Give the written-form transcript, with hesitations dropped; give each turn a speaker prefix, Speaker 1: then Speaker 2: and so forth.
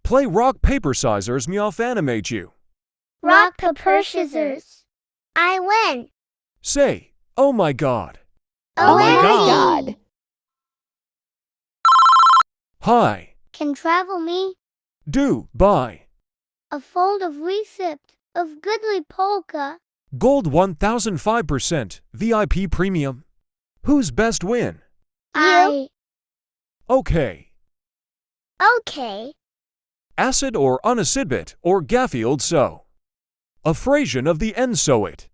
Speaker 1: Play rock, paper, scissors, me off animate you.
Speaker 2: Rock, paper, scissors. I win.
Speaker 1: Say, oh my God.
Speaker 3: Oh my
Speaker 2: OMG.
Speaker 3: God.
Speaker 1: Hi.
Speaker 2: Can travel me
Speaker 1: Do, buy.
Speaker 2: a fold of receipt of goodly polka.
Speaker 1: Gold 1005% VIP premium. Who's best win?
Speaker 2: I.
Speaker 1: Okay.
Speaker 2: Okay.
Speaker 1: Acid or unacid bit or Gaffield so. A fraction of the end so it.